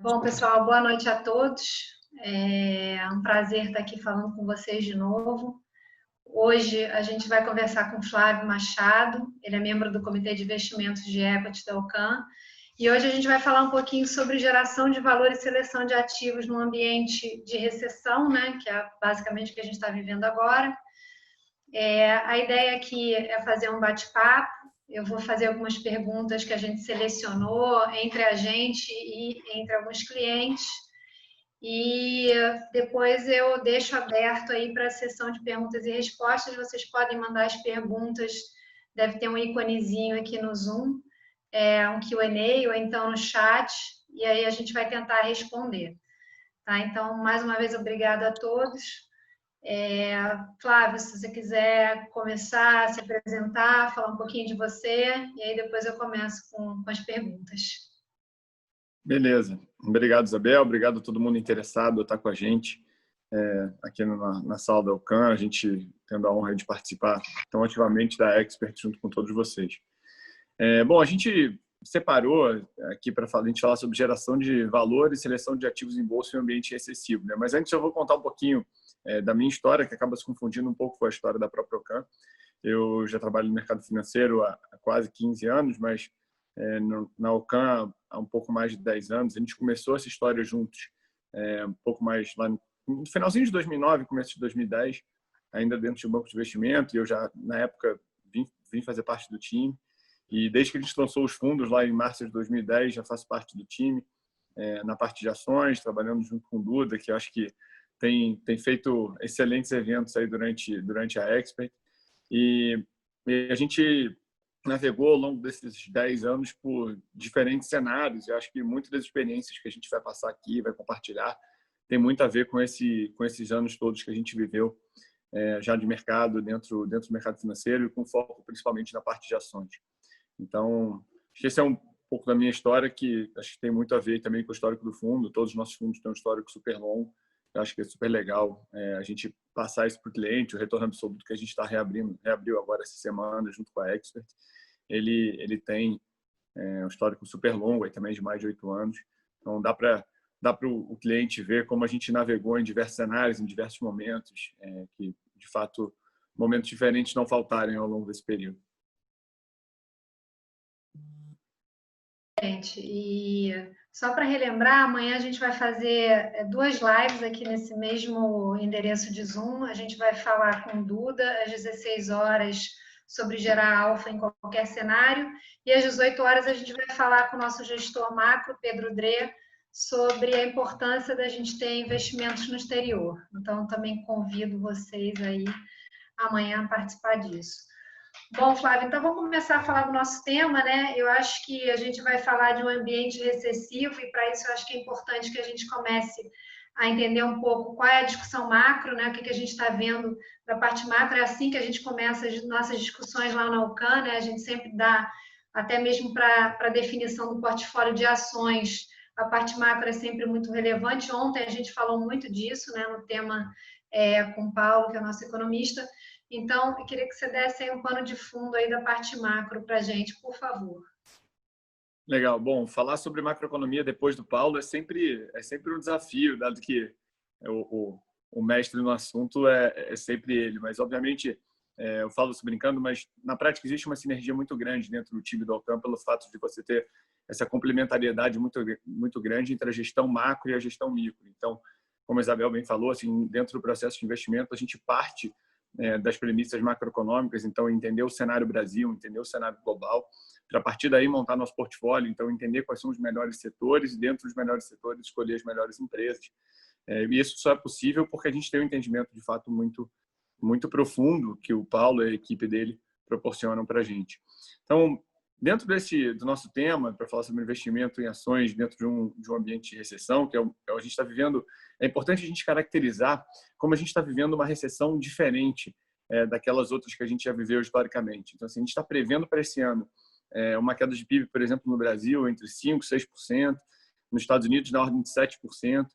Bom, pessoal, boa noite a todos. É um prazer estar aqui falando com vocês de novo. Hoje a gente vai conversar com o Flávio Machado, ele é membro do Comitê de Investimentos de Equity da OCAN, e hoje a gente vai falar um pouquinho sobre geração de valor e seleção de ativos num ambiente de recessão, né, que é basicamente o que a gente está vivendo agora. A ideia aqui é fazer um bate-papo. Eu vou fazer algumas perguntas que a gente selecionou entre a gente e entre alguns clientes. E depois eu deixo aberto aí para a sessão de perguntas e respostas. Vocês podem mandar as perguntas, deve ter um íconezinho aqui no Zoom, um Q&A ou então no chat, e aí a gente vai tentar responder. Tá? Então, mais uma vez, obrigado a todos. Flávio, se você quiser começar a se apresentar, falar um pouquinho de você, e aí depois eu começo com as perguntas. Beleza. Obrigado, Isabel. Obrigado a todo mundo interessado em estar com a gente aqui na sala da OCAN, a gente tendo a honra de participar tão ativamente da Expert junto com todos vocês. Bom, a gente separou aqui para a gente falar sobre geração de valor e seleção de ativos em bolsa em um ambiente recessivo, né? Mas antes eu vou contar um pouquinho da minha história, que acaba se confundindo um pouco com a história da própria OCAN. Eu já trabalho no mercado financeiro há quase 15 anos, mas na OCAN há um pouco mais de 10 anos. A gente começou essa história juntos, um pouco mais lá no finalzinho de 2009, começo de 2010, ainda dentro de um banco de investimento, e eu já, na época, vim fazer parte do time. E desde que a gente lançou os fundos lá em março de 2010, já faço parte do time, na parte de ações, trabalhando junto com o Duda, que eu acho que tem feito excelentes eventos aí durante a Expert. E a gente navegou ao longo desses 10 anos por diferentes cenários. Eu acho que muitas das experiências que a gente vai passar aqui, vai compartilhar, tem muito a ver com esses anos todos que a gente viveu já de mercado, dentro do mercado financeiro, e com foco principalmente na parte de ações. Então, acho que esse é um pouco da minha história, que acho que tem muito a ver também com o histórico do fundo. Todos os nossos fundos têm um histórico super longo. Eu acho que é super legal a gente passar isso para o cliente. O retorno absoluto que a gente reabriu agora essa semana, junto com a Expert, ele tem um histórico super longo, aí também de mais de 8 anos. Então, dá para o cliente ver como a gente navegou em diversos cenários, em diversos momentos, que, de fato, momentos diferentes não faltarem ao longo desse período. E só para relembrar, amanhã a gente vai fazer 2 lives aqui nesse mesmo endereço de Zoom. A gente vai falar com o Duda às 16 horas sobre gerar alfa em qualquer cenário, e às 18 horas a gente vai falar com o nosso gestor macro, Pedro Drê, sobre a importância da gente ter investimentos no exterior. Então, também convido vocês aí amanhã a participar disso. Bom, Flávio, então vamos começar a falar do nosso tema, né? Eu acho que a gente vai falar de um ambiente recessivo, e para isso eu acho que é importante que a gente comece a entender um pouco qual é a discussão macro, né? O que a gente está vendo da parte macro. É assim que a gente começa as nossas discussões lá na OCAN, né? A gente sempre dá, até mesmo para a definição do portfólio de ações, a parte macro é sempre muito relevante. Ontem a gente falou muito disso, né? No tema com o Paulo, que é o nosso economista. Então, eu queria que você desse aí um pano de fundo aí da parte macro para a gente, por favor. Legal. Bom, falar sobre macroeconomia depois do Paulo é sempre um desafio, dado que o mestre no assunto é sempre ele. Mas, obviamente, eu falo isso brincando, mas na prática existe uma sinergia muito grande dentro do time do OCAN pelo fato de você ter essa complementariedade muito grande entre a gestão macro e a gestão micro. Então, como a Isabel bem falou, assim, dentro do processo de investimento, a gente parte das premissas macroeconômicas, então entender o cenário Brasil, entender o cenário global, para a partir daí montar nosso portfólio, então entender quais são os melhores setores e dentro dos melhores setores escolher as melhores empresas. E isso só é possível porque a gente tem um entendimento de fato muito profundo que o Paulo e a equipe dele proporcionam para a gente. Então, dentro do nosso tema, para falar sobre investimento em ações dentro de um ambiente de recessão, que a gente está vivendo, é importante a gente caracterizar como a gente está vivendo uma recessão diferente daquelas outras que a gente já viveu historicamente. Então, assim, a gente está prevendo para esse ano uma queda de PIB, por exemplo, no Brasil, entre 5% e 6%, nos Estados Unidos, na ordem de 7%.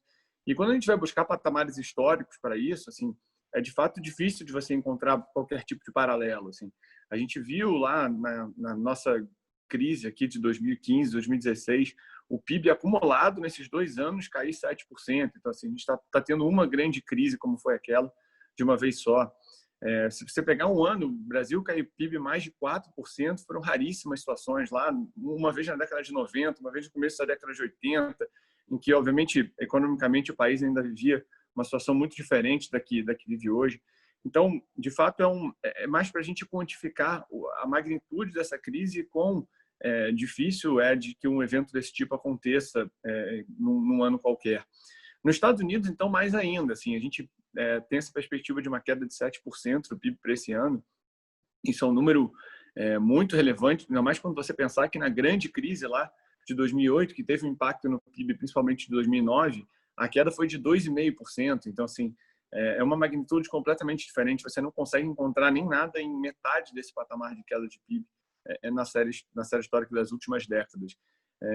E quando a gente vai buscar patamares históricos para isso, assim, é de fato difícil de você encontrar qualquer tipo de paralelo. Assim. A gente viu lá na nossa crise aqui de 2015, 2016, o PIB acumulado nesses 2 anos cair 7%. Então, assim, a gente está tendo uma grande crise como foi aquela, de uma vez só. Se você pegar um ano, o Brasil caiu PIB mais de 4%, foram raríssimas situações lá, uma vez na década de 90, uma vez no começo da década de 80, em que, obviamente, economicamente, o país ainda vivia uma situação muito diferente da que vive hoje. Então, de fato, é mais para a gente quantificar a magnitude dessa crise, quão difícil é de que um evento desse tipo aconteça num ano qualquer. Nos Estados Unidos, então, mais ainda. Assim, a gente tem essa perspectiva de uma queda de 7% do PIB para esse ano. Isso é um número muito relevante, ainda mais quando você pensar que na grande crise lá de 2008, que teve um impacto no PIB, principalmente de 2009, a queda foi de 2,5%. Então, assim, é uma magnitude completamente diferente. Você não consegue encontrar nem nada em metade desse patamar de queda de PIB na série histórica das últimas décadas.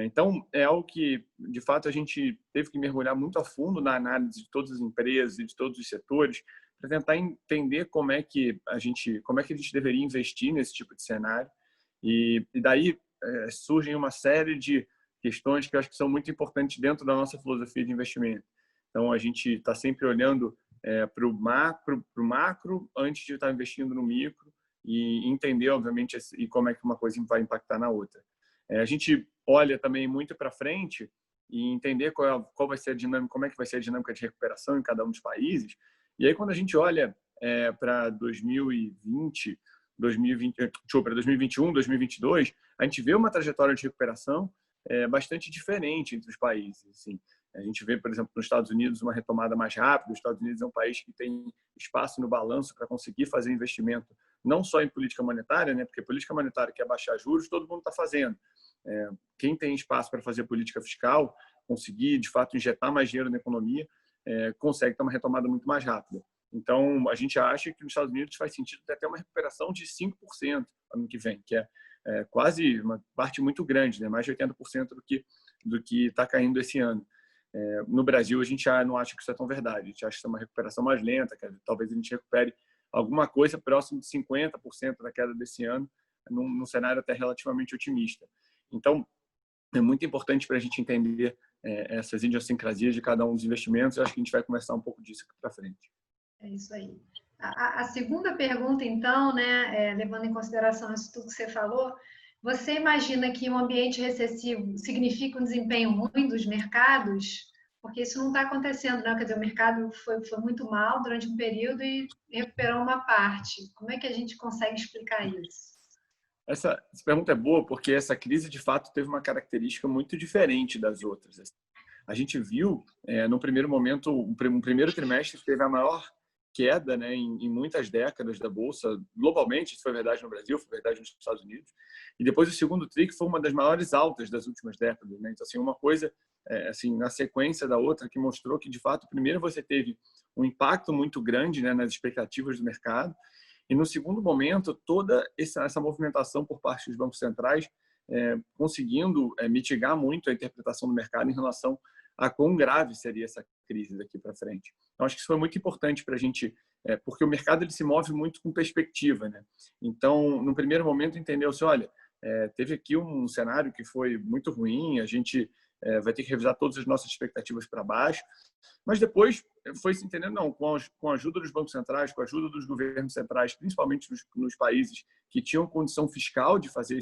Então, é algo que, de fato, a gente teve que mergulhar muito a fundo na análise de todas as empresas e de todos os setores para tentar entender como é que a gente deveria investir nesse tipo de cenário. E daí surgem uma série de questões que eu acho que são muito importantes dentro da nossa filosofia de investimento. Então, a gente está sempre olhando para o macro antes de estar investindo no micro e entender, obviamente, e como é que uma coisa vai impactar na outra. A gente olha também muito para frente e entender qual vai ser a dinâmica, como é que vai ser a dinâmica de recuperação em cada um dos países. E aí, quando a gente olha para 2020, 2021, 2022, a gente vê uma trajetória de recuperação bastante diferente entre os países. Assim. A gente vê, por exemplo, nos Estados Unidos uma retomada mais rápida. Os Estados Unidos é um país que tem espaço no balanço para conseguir fazer investimento não só em política monetária, né? Porque política monetária que é baixar juros, todo mundo está fazendo. Quem tem espaço para fazer política fiscal, conseguir, de fato, injetar mais dinheiro na economia, consegue ter uma retomada muito mais rápida. Então, a gente acha que nos Estados Unidos faz sentido ter até uma recuperação de 5% ano que vem, que é quase uma parte muito grande, né? Mais de 80% do que está caindo esse ano. No Brasil, a gente já não acha que isso é tão verdade. A gente acha que é uma recuperação mais lenta, que talvez a gente recupere alguma coisa próximo de 50% da queda desse ano, num cenário até relativamente otimista. Então, é muito importante para a gente entender essas idiosincrasias de cada um dos investimentos. Eu acho que a gente vai conversar um pouco disso aqui para frente. É isso aí. A segunda pergunta, então, né, levando em consideração isso tudo que você falou, você imagina que um ambiente recessivo significa um desempenho ruim dos mercados? Porque isso não está acontecendo, né? Quer dizer, o mercado foi muito mal durante um período e recuperou uma parte. Como é que a gente consegue explicar isso? Essa pergunta é boa porque essa crise, de fato, teve uma característica muito diferente das outras. A gente viu, no primeiro momento, um primeiro trimestre teve a maior queda, né, em muitas décadas da Bolsa, globalmente. Isso foi verdade no Brasil, foi verdade nos Estados Unidos. E depois o segundo TRI, que foi uma das maiores altas das últimas décadas. Né? Então, assim, uma coisa assim, na sequência da outra, que mostrou que, de fato, primeiro você teve um impacto muito grande, né, nas expectativas do mercado, e no segundo momento, toda essa movimentação por parte dos bancos centrais conseguindo mitigar muito a interpretação do mercado em relação a quão grave seria essa crise daqui para frente. Então, acho que isso foi muito importante para a gente, porque o mercado ele se move muito com perspectiva. Né? Então, no primeiro momento, entendeu-se, olha, teve aqui um cenário que foi muito ruim, a gente vai ter que revisar todas as nossas expectativas para baixo, mas depois foi se entendendo, não, com a ajuda dos bancos centrais, com a ajuda dos governos centrais, principalmente nos países que tinham condição fiscal de fazer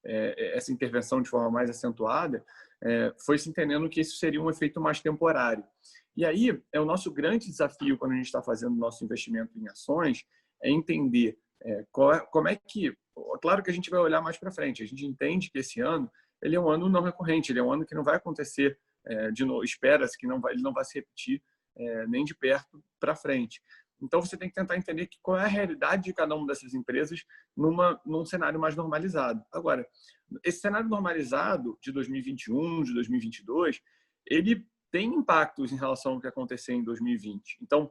essa intervenção de forma mais acentuada, foi se entendendo que isso seria um efeito mais temporário. E aí, o nosso grande desafio quando a gente está fazendo nosso investimento em ações é entender como é que... Claro que a gente vai olhar mais para frente, a gente entende que esse ano ele é um ano não recorrente, ele é um ano que não vai acontecer de novo, espera-se que ele não vai se repetir nem de perto para frente. Então, você tem que tentar entender qual é a realidade de cada uma dessas empresas num cenário mais normalizado. Agora, esse cenário normalizado de 2021, de 2022, ele tem impactos em relação ao que aconteceu em 2020. Então,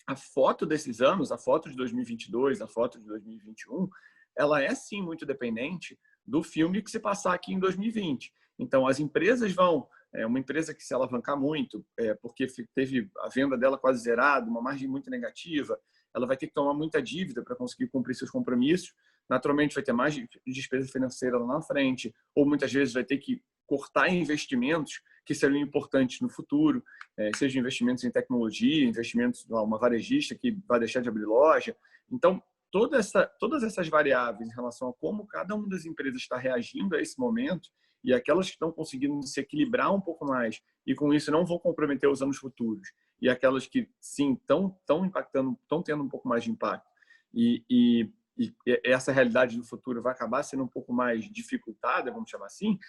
a foto desses anos, a foto de 2022, a foto de 2021, ela é sim muito dependente do filme que se passar aqui em 2020. Então, as empresas vão... uma empresa que se alavancar muito, porque teve a venda dela quase zerada, uma margem muito negativa, ela vai ter que tomar muita dívida para conseguir cumprir seus compromissos. Naturalmente, vai ter mais despesa financeira lá na frente, ou muitas vezes vai ter que cortar investimentos que seriam importantes no futuro, seja investimentos em tecnologia, investimentos em uma varejista que vai deixar de abrir loja. Então, todas essas variáveis em relação a como cada uma das empresas está reagindo a esse momento e aquelas que estão conseguindo se equilibrar um pouco mais e com isso não vão comprometer os anos futuros e aquelas que sim estão impactando, estão tendo um pouco mais de impacto e essa realidade do futuro vai acabar sendo um pouco mais dificultada, vamos chamar assim,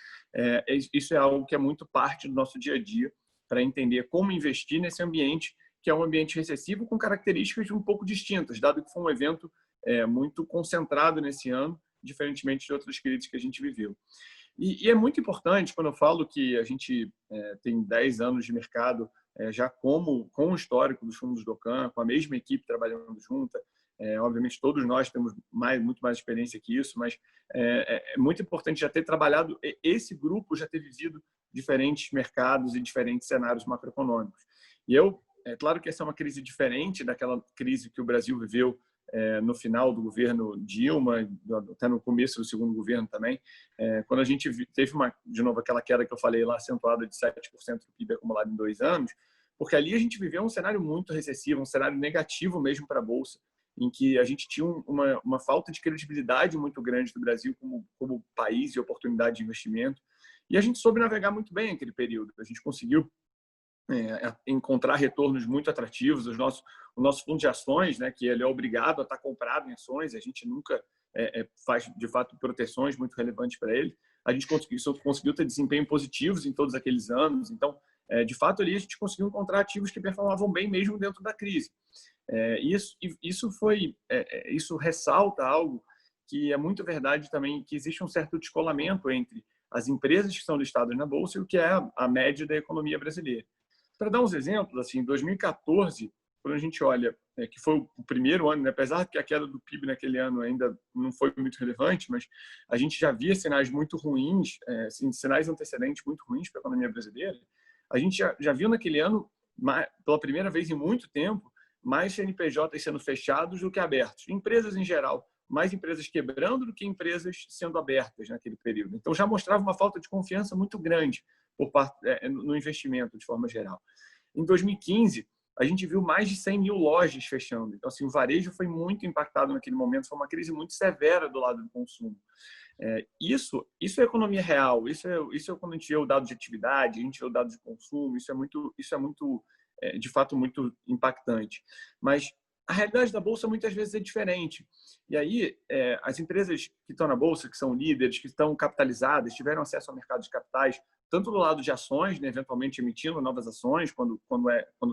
isso é algo que é muito parte do nosso dia a dia para entender como investir nesse ambiente que é um ambiente recessivo com características um pouco distintas, dado que foi um evento muito concentrado nesse ano, diferentemente de outras crises que a gente viveu. E é muito importante, quando eu falo que a gente tem 10 anos de mercado já com o histórico dos fundos do Ocan, com a mesma equipe trabalhando junta, obviamente todos nós temos muito mais experiência que isso, mas é muito importante já ter trabalhado, esse grupo já ter vivido diferentes mercados e diferentes cenários macroeconômicos. E é claro que essa é uma crise diferente daquela crise que o Brasil viveu no final do governo Dilma, até no começo do segundo governo também, quando a gente teve, de novo, aquela queda que eu falei lá, acentuada de 7% do PIB acumulado em 2 anos, porque ali a gente viveu um cenário muito recessivo, um cenário negativo mesmo para a Bolsa, em que a gente tinha uma falta de credibilidade muito grande do Brasil como país e oportunidade de investimento, e a gente soube navegar muito bem aquele período. A gente conseguiu encontrar retornos muito atrativos. O nosso fundo de ações, né, que ele é obrigado a estar comprado em ações, a gente nunca faz, de fato, proteções muito relevantes para ele. A gente conseguiu ter desempenho positivos em todos aqueles anos. Então, de fato, ali a gente conseguiu encontrar ativos que performavam bem mesmo dentro da crise. Isso ressalta algo que é muito verdade também, que existe um certo descolamento entre as empresas que são listadas na Bolsa e o que é a média da economia brasileira. Para dar uns exemplos, assim, em 2014, quando a gente olha, que foi o primeiro ano, né, apesar que a queda do PIB naquele ano ainda não foi muito relevante, mas a gente já via sinais muito ruins, sinais antecedentes muito ruins para a economia brasileira. A gente já viu naquele ano, pela primeira vez em muito tempo, mais CNPJs sendo fechados do que abertos. Empresas em geral, mais empresas quebrando do que empresas sendo abertas naquele período. Então, já mostrava uma falta de confiança muito grande no investimento, de forma geral. Em 2015, a gente viu mais de 100 mil lojas fechando. Então, assim, o varejo foi muito impactado naquele momento, foi uma crise muito severa do lado do consumo. Isso é economia real, isso é quando a gente vê o dado de atividade, a gente vê o dado de consumo, isso é muito de fato, muito impactante. Mas a realidade da Bolsa muitas vezes é diferente. E aí, as empresas que estão na Bolsa, que são líderes, que estão capitalizadas, tiveram acesso ao mercado de capitais, tanto do lado de ações, né, eventualmente emitindo novas ações, quando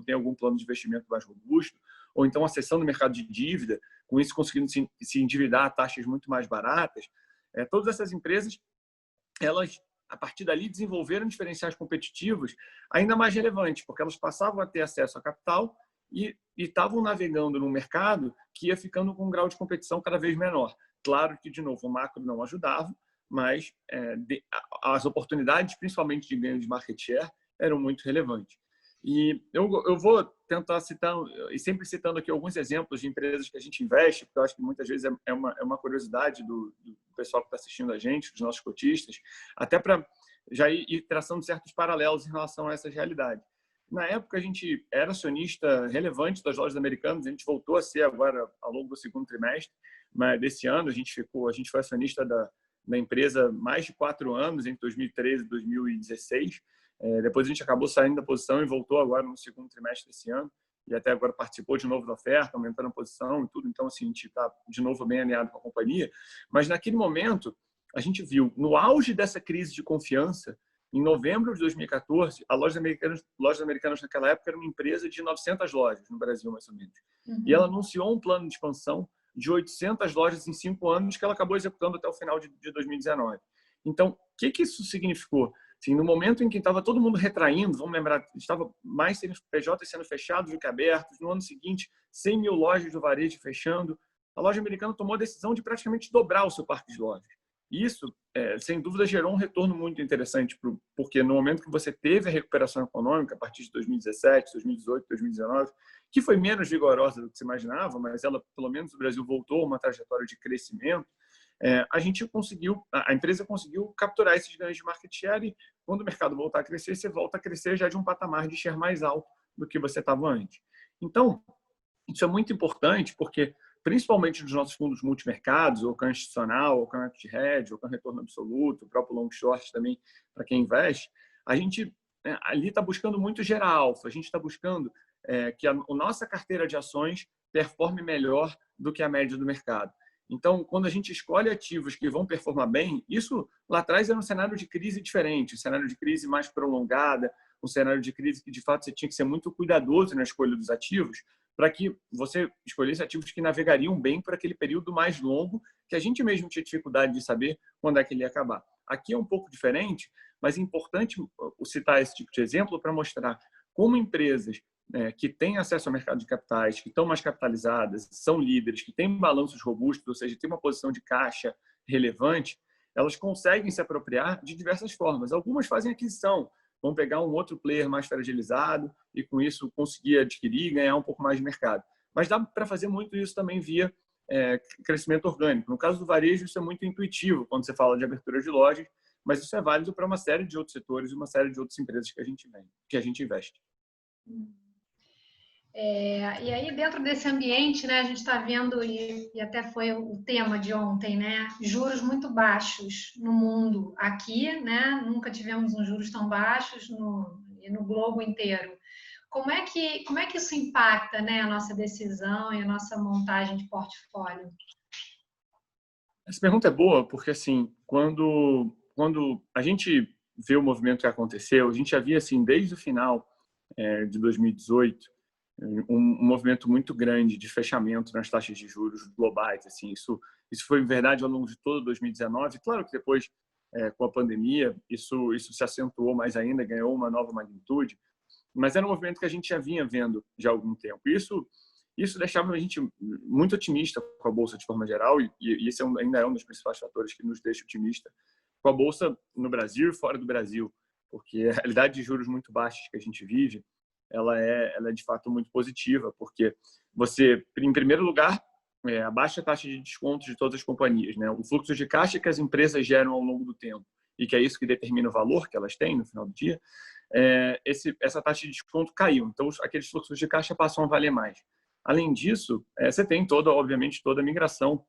tem algum plano de investimento mais robusto, ou então acessando o mercado de dívida, com isso conseguindo se endividar a taxas muito mais baratas. Todas essas empresas, elas, a partir dali, desenvolveram diferenciais competitivos ainda mais relevantes, porque elas passavam a ter acesso a capital e estavam navegando num mercado que ia ficando com um grau de competição cada vez menor. Claro que, de novo, o macro não ajudava, mas as oportunidades, principalmente de ganho de market share, eram muito relevantes. E eu vou tentar citar, e sempre citando aqui alguns exemplos de empresas que a gente investe, porque eu acho que muitas vezes é uma curiosidade do pessoal que está assistindo a gente, dos nossos cotistas, até para já ir traçando certos paralelos em relação a essas realidades. Na época, a gente era acionista relevante das lojas americanas, a gente voltou a ser agora ao longo do segundo trimestre, mas desse ano a gente foi acionista da empresa mais de 4 anos, entre 2013 e 2016. Depois a gente acabou saindo da posição e voltou agora no segundo trimestre desse ano, e até agora participou de novo da oferta, aumentando a posição e tudo. Então, assim, a gente está de novo bem alinhado com a companhia. Mas naquele momento, a gente viu, no auge dessa crise de confiança, em novembro de 2014, a Lojas Americanas naquela época era uma empresa de 900 lojas no Brasil, mais ou menos. Uhum. E ela anunciou um plano de expansão de 800 lojas em 5 anos que ela acabou executando até o final de 2019. Então, o que isso significou? Assim, no momento em que estava todo mundo retraindo, vamos lembrar, estava mais CNPJ sendo fechados do que abertos, no ano seguinte, 100 mil lojas do varejo fechando, a Loja Americana tomou a decisão de praticamente dobrar o seu parque de lojas. Isso, sem dúvida, gerou um retorno muito interessante, porque no momento que você teve a recuperação econômica, a partir de 2017, 2018, 2019, que foi menos vigorosa do que se imaginava, mas ela, pelo menos, o Brasil voltou a uma trajetória de crescimento, a empresa conseguiu capturar esses ganhos de market share e quando o mercado voltar a crescer, você volta a crescer já de um patamar de share mais alto do que você estava antes. Então, isso é muito importante porque, principalmente nos nossos fundos multimercados, ou CAN institucional, ou CAN Equity Hedge, ou CAN retorno absoluto, o próprio long short também, para quem investe, a gente ali está buscando muito gerar alfa. A gente está buscando que a nossa carteira de ações performe melhor do que a média do mercado. Então, quando a gente escolhe ativos que vão performar bem, isso lá atrás era um cenário de crise diferente, um cenário de crise mais prolongada, um cenário de crise que, de fato, você tinha que ser muito cuidadoso na escolha dos ativos para que você escolhesse ativos que navegariam bem por aquele período mais longo, que a gente mesmo tinha dificuldade de saber quando é que ele ia acabar. Aqui é um pouco diferente, mas é importante citar esse tipo de exemplo para mostrar como empresas que têm acesso ao mercado de capitais, que estão mais capitalizadas, são líderes, que têm balanços robustos, ou seja, têm uma posição de caixa relevante, elas conseguem se apropriar de diversas formas. Algumas fazem aquisição, vão pegar um outro player mais fragilizado e, com isso, conseguir adquirir e ganhar um pouco mais de mercado. Mas dá para fazer muito isso também via crescimento orgânico. No caso do varejo, isso é muito intuitivo quando você fala de abertura de lojas, mas isso é válido para uma série de outros setores e uma série de outras empresas que a gente investe. E aí, dentro desse ambiente, né, a gente está vendo, e até foi o tema de ontem, né, juros muito baixos no mundo. Aqui, né, nunca tivemos uns juros tão baixos no globo inteiro. Como é que isso impacta, né, a nossa decisão e a nossa montagem de portfólio? Essa pergunta é boa, porque assim, quando a gente vê o movimento que aconteceu, a gente já via assim, desde o final de 2018, um movimento muito grande de fechamento nas taxas de juros globais. Assim, isso foi verdade ao longo de todo 2019. Claro que depois, com a pandemia, isso se acentuou mais ainda, ganhou uma nova magnitude, mas era um movimento que a gente já vinha vendo já há algum tempo. Isso deixava a gente muito otimista com a Bolsa de forma geral, e esse ainda é um dos principais fatores que nos deixa otimista com a Bolsa no Brasil e fora do Brasil, porque a realidade de juros muito baixos que a gente vive, ela é de fato muito positiva, porque você, em primeiro lugar, a baixa taxa de desconto de todas as companhias, né? O fluxo de caixa que as empresas geram ao longo do tempo, e que é isso que determina o valor que elas têm no final do dia, essa taxa de desconto caiu. Então, aqueles fluxos de caixa passam a valer mais. Além disso, você tem obviamente, toda a migração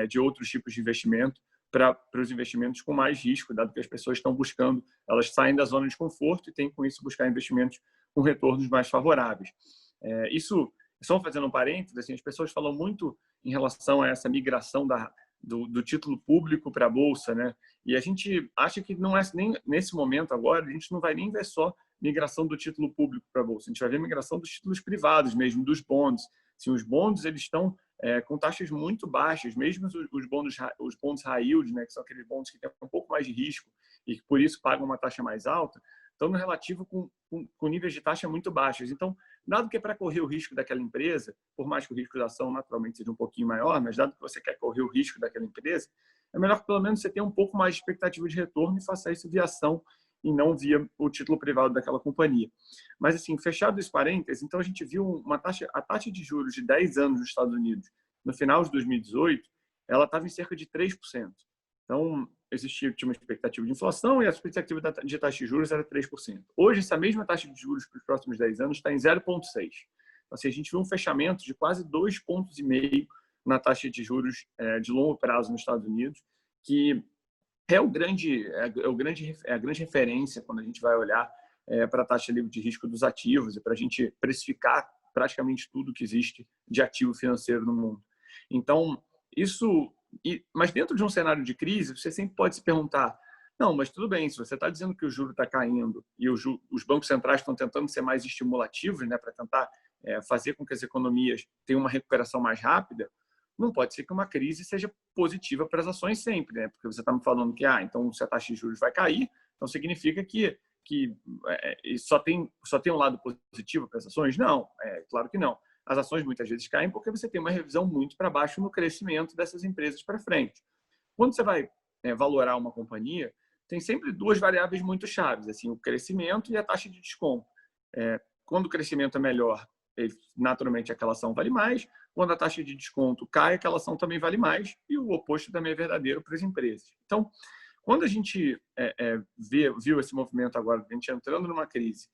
de outros tipos de investimento para os investimentos com mais risco, dado que as pessoas estão buscando, elas saem da zona de conforto e têm, com isso, buscar investimentos com retornos mais favoráveis. Isso, só fazendo um parênteses, assim, as pessoas falam muito em relação a essa migração do título público para a Bolsa, né? E a gente acha que não é nem nesse momento agora, a gente não vai nem ver só migração do título público para a Bolsa, a gente vai ver migração dos títulos privados mesmo, dos bonds. Assim, os bonds, eles estão com taxas muito baixas, mesmo os bonds high yield, né, que são aqueles bonds que têm um pouco mais de risco e que por isso pagam uma taxa mais alta, estão no relativo com níveis de taxa muito baixos. Então, dado que é para correr o risco daquela empresa, por mais que o risco da ação naturalmente seja um pouquinho maior, mas dado que você quer correr o risco daquela empresa, é melhor que pelo menos você tenha um pouco mais de expectativa de retorno e faça isso via ação e não via o título privado daquela companhia. Mas, assim, fechado esse parênteses, então a gente viu a taxa de juros de 10 anos nos Estados Unidos, no final de 2018, ela estava em cerca de 3%. Então, tinha uma expectativa de inflação e a expectativa de taxa de juros era 3%. Hoje, essa mesma taxa de juros para os próximos 10 anos está em 0,6%. Então, assim, a gente viu um fechamento de quase 2,5 pontos na taxa de juros de longo prazo nos Estados Unidos, que é a grande referência quando a gente vai olhar para a taxa livre de risco dos ativos e para a gente precificar praticamente tudo que existe de ativo financeiro no mundo. Então, mas dentro de um cenário de crise, você sempre pode se perguntar, não, mas tudo bem, se você está dizendo que o juro está caindo e os bancos centrais estão tentando ser mais estimulativos, né, para tentar fazer com que as economias tenham uma recuperação mais rápida, não pode ser que uma crise seja positiva para as ações sempre, né? Porque você está me falando que então se a taxa de juros vai cair, então significa que só tem um lado positivo para as ações? Não, claro que não. As ações muitas vezes caem porque você tem uma revisão muito para baixo no crescimento dessas empresas para frente. Quando você vai valorar uma companhia, tem sempre duas variáveis muito chaves, assim, o crescimento e a taxa de desconto. Quando o crescimento é melhor, naturalmente aquela ação vale mais. Quando a taxa de desconto cai, aquela ação também vale mais, e o oposto também é verdadeiro para as empresas. Então, quando a gente viu esse movimento agora, a gente entrando numa crise,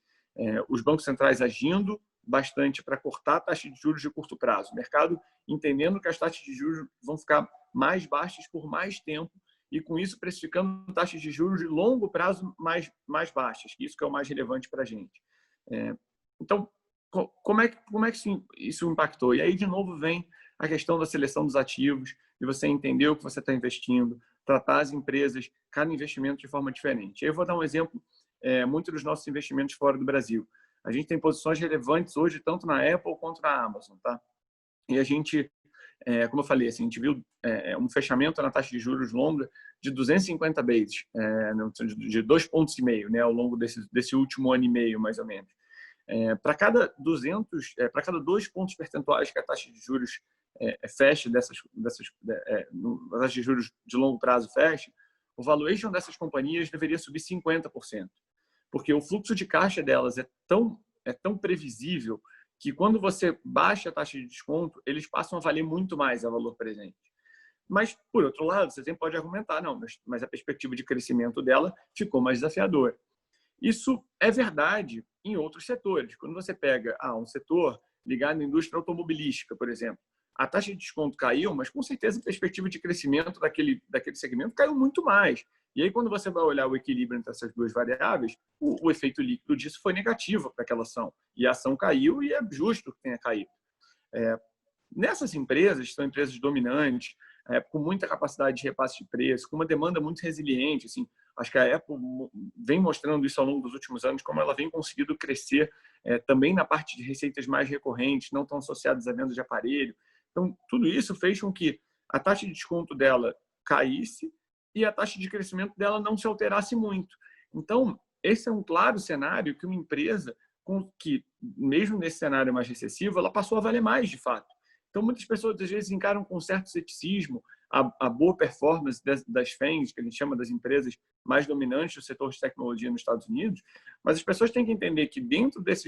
os bancos centrais agindo bastante para cortar a taxa de juros de curto prazo, o mercado entendendo que as taxas de juros vão ficar mais baixas por mais tempo, e com isso precificando taxas de juros de longo prazo mais baixas, isso que é o mais relevante para a gente. Então, como é que isso impactou? E aí, de novo, vem a questão da seleção dos ativos, de você entender o que você está investindo, tratar as empresas, cada investimento de forma diferente. Eu vou dar um exemplo, muito dos nossos investimentos fora do Brasil. A gente tem posições relevantes hoje, tanto na Apple quanto na Amazon, tá? E a gente, como eu falei, assim, a gente viu um fechamento na taxa de juros longa de 250 bases, de 2,5 pontos, né, ao longo desse último ano e meio, mais ou menos. Para cada 2 pontos percentuais que a taxa de juros feche, a taxa de juros de longo prazo feche, o valuation dessas companhias deveria subir 50%, porque o fluxo de caixa delas é tão previsível que quando você baixa a taxa de desconto, eles passam a valer muito mais a valor presente. Mas, por outro lado, você sempre pode argumentar, não, mas a perspectiva de crescimento dela ficou mais desafiadora. Isso é verdade em outros setores. Quando você pega um setor ligado à indústria automobilística, por exemplo, a taxa de desconto caiu, mas com certeza a perspectiva de crescimento daquele segmento caiu muito mais. E aí, quando você vai olhar o equilíbrio entre essas duas variáveis, o efeito líquido disso foi negativo para aquela ação. E a ação caiu, e é justo que tenha caído. Nessas empresas, são empresas dominantes, com muita capacidade de repasse de preço, com uma demanda muito resiliente. Assim, acho que a Apple vem mostrando isso ao longo dos últimos anos, como ela vem conseguindo crescer também na parte de receitas mais recorrentes, não tão associadas à venda de aparelho. Então, tudo isso fez com que a taxa de desconto dela caísse e a taxa de crescimento dela não se alterasse muito. Então, esse é um claro cenário que uma empresa, que mesmo nesse cenário mais recessivo, ela passou a valer mais, de fato. Então, muitas pessoas, às vezes, encaram com certo ceticismo a boa performance das FAANGs, que a gente chama das empresas mais dominantes do setor de tecnologia nos Estados Unidos, mas as pessoas têm que entender que dentro das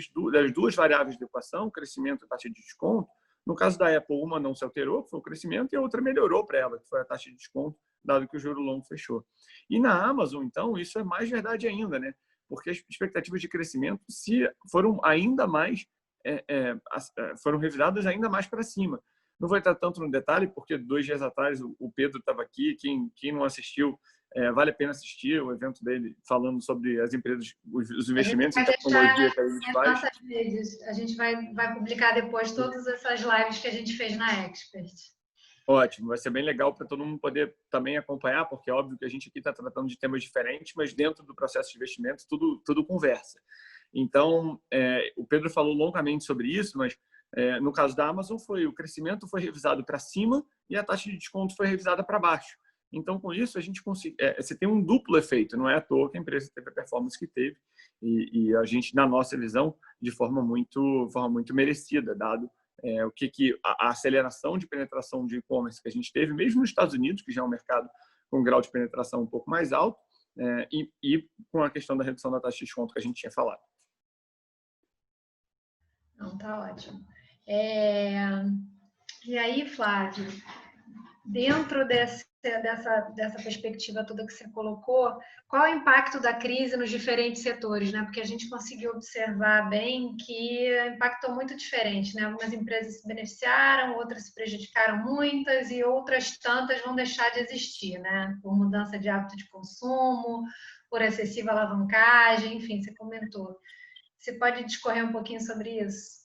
duas variáveis da equação, crescimento e taxa de desconto, no caso da Apple, uma não se alterou, que foi o crescimento, e a outra melhorou para ela, que foi a taxa de desconto, dado que o juro longo fechou. E na Amazon, então, isso é mais verdade ainda, né? Porque as expectativas de crescimento foram ainda mais foram revisadas ainda mais para cima. Não vou entrar tanto no detalhe, porque 2 dias atrás o Pedro estava aqui. Quem não assistiu, vale a pena assistir o evento dele, falando sobre as empresas, os investimentos em tecnologia que a gente faz. Nossas redes. A gente vai publicar depois todas essas lives que a gente fez na Expert. Ótimo, vai ser bem legal para todo mundo poder também acompanhar, porque é óbvio que a gente aqui está tratando de temas diferentes, mas dentro do processo de investimento tudo conversa. Então, o Pedro falou longamente sobre isso, mas no caso da Amazon, o crescimento foi revisado para cima e a taxa de desconto foi revisada para baixo. Então, com isso, a gente você tem um duplo efeito. Não é à toa que a empresa teve a performance que teve, e a gente, na nossa visão, de forma muito merecida, dado o que a aceleração de penetração de e-commerce que a gente teve, mesmo nos Estados Unidos, que já é um mercado com um grau de penetração um pouco mais alto, e com a questão da redução da taxa de desconto que a gente tinha falado. Não, tá ótimo. E aí, Flávio, dentro dessa perspectiva toda que você colocou, qual é o impacto da crise nos diferentes setores, né? Porque a gente conseguiu observar bem que impactou muito diferente, né? Algumas empresas se beneficiaram, outras se prejudicaram muitas e outras tantas vão deixar de existir, né? Por mudança de hábito de consumo, por excessiva alavancagem, enfim, você comentou. Você pode discorrer um pouquinho sobre isso?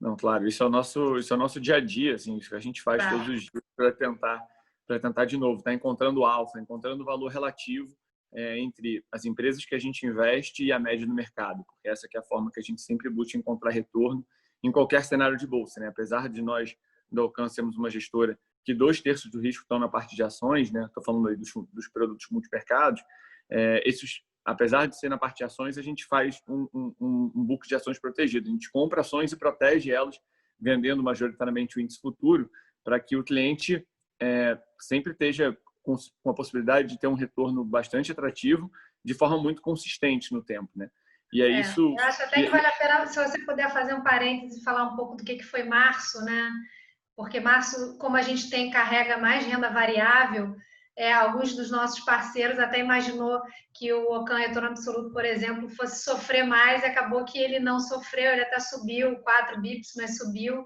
Não, claro, isso é o nosso dia a dia, assim, isso que a gente faz todos os dias para tentar de novo, tá encontrando alfa, encontrando valor relativo entre as empresas que a gente investe e a média do mercado, porque essa que é a forma que a gente sempre busca encontrar retorno em qualquer cenário de bolsa, né? Apesar de nós do Alcance sermos uma gestora que 2/3 do risco estão na parte de ações, né? Estou falando aí dos produtos multimercados, apesar de ser na parte de ações, a gente faz um book de ações protegido. A gente compra ações e protege elas, vendendo majoritariamente o índice futuro, para que o cliente sempre esteja com a possibilidade de ter um retorno bastante atrativo, de forma muito consistente no tempo, né? E é isso. Eu acho até que vale a pena, se você puder fazer um parêntese e falar um pouco do que foi março, né? Porque março, como a gente carrega mais renda variável, alguns dos nossos parceiros até imaginou que o Ocan Retorno Absoluto, por exemplo, fosse sofrer mais, e acabou que ele não sofreu, ele até subiu 4 bips, mas subiu.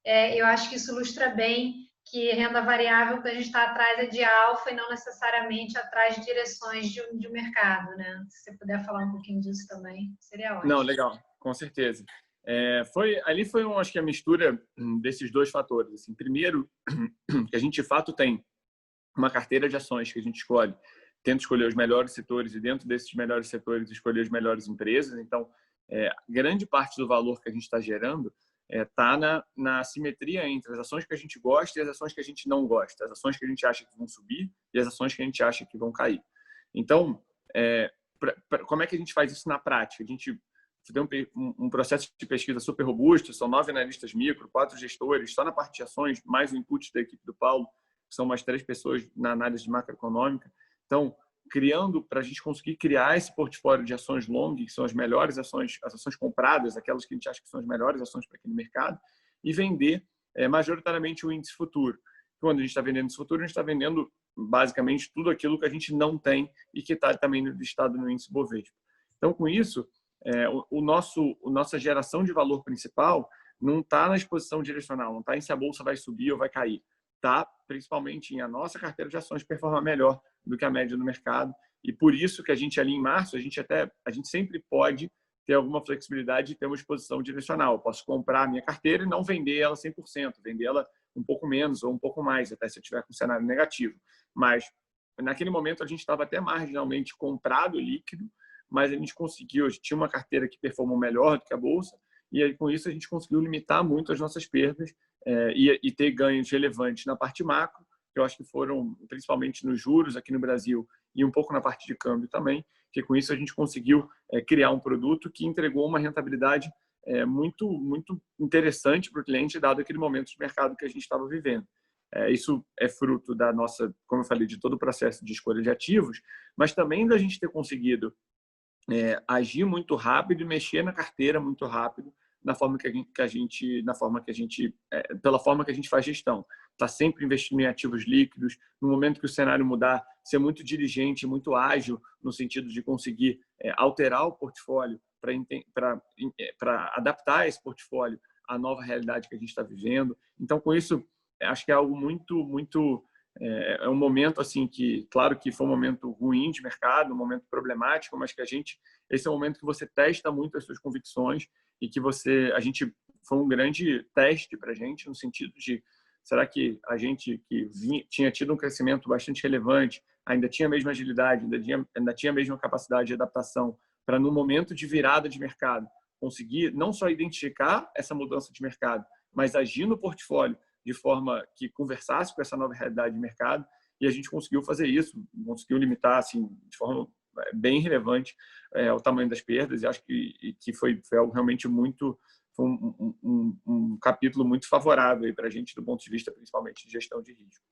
Eu acho que isso ilustra bem que renda variável que a gente está atrás é de alfa e não necessariamente atrás de direções de um mercado, né? Se você puder falar um pouquinho disso também, seria ótimo. Não, legal, com certeza. Ali foi, acho que a mistura desses dois fatores. Assim, primeiro, que a gente de fato tem uma carteira de ações que a gente escolhe, tenta escolher os melhores setores e dentro desses melhores setores escolher as melhores empresas. Então, grande parte do valor que a gente está gerando está na simetria entre as ações que a gente gosta e as ações que a gente não gosta, as ações que a gente acha que vão subir e as ações que a gente acha que vão cair. Então, como é que a gente faz isso na prática? A gente tem um processo de pesquisa super robusto, são 9 analistas micro, 4 gestores, só na parte de ações, mais o input da equipe do Paulo, que são mais 3 pessoas na análise de macroeconômica. Então, criando para a gente conseguir criar esse portfólio de ações long, que são as melhores ações, as ações compradas, aquelas que a gente acha que são as melhores ações para aquele mercado, e vender majoritariamente o índice futuro. Quando a gente está vendendo esse futuro, a gente está vendendo basicamente tudo aquilo que a gente não tem e que está também listado no índice Bovespa. Então, com isso, nossa geração de valor principal não está na exposição direcional, não está em se a bolsa vai subir ou vai cair. Está principalmente em a nossa carteira de ações performar melhor do que a média do mercado. E por isso que a gente ali em março, a gente sempre pode ter alguma flexibilidade de ter uma exposição direcional. Eu posso comprar a minha carteira e não vender ela 100%, vender ela um pouco menos ou um pouco mais, até se eu tiver com um cenário negativo. Mas naquele momento a gente estava até marginalmente comprado líquido, mas a gente conseguiu, a gente tinha uma carteira que performou melhor do que a bolsa, e aí, com isso a gente conseguiu limitar muito as nossas perdas e ter ganhos relevantes na parte macro, que eu acho que foram principalmente nos juros aqui no Brasil e um pouco na parte de câmbio também, que com isso a gente conseguiu criar um produto que entregou uma rentabilidade muito, muito interessante para o cliente, dado aquele momento de mercado que a gente estava vivendo. Isso é fruto da nossa, como eu falei, de todo o processo de escolha de ativos, mas também da gente ter conseguido agir muito rápido e mexer na carteira muito rápido pela forma que a gente faz gestão. Está sempre investindo em ativos líquidos. No momento que o cenário mudar, ser muito diligente, muito ágil no sentido de conseguir alterar o portfólio para adaptar esse portfólio à nova realidade que a gente está vivendo. Então, com isso, acho que é algo muito, muito um momento assim que, claro que foi um momento ruim de mercado, um momento problemático, mas que esse é um momento que você testa muito as suas convicções e que foi um grande teste para a gente no sentido de será que a gente que tinha tido um crescimento bastante relevante, ainda tinha a mesma agilidade, ainda tinha a mesma capacidade de adaptação para no momento de virada de mercado conseguir não só identificar essa mudança de mercado, mas agir no portfólio de forma que conversasse com essa nova realidade de mercado, e a gente conseguiu fazer isso, conseguiu limitar assim de forma bem relevante o tamanho das perdas, e acho que foi algo realmente muito, foi um capítulo muito favorável para a gente do ponto de vista principalmente de gestão de risco.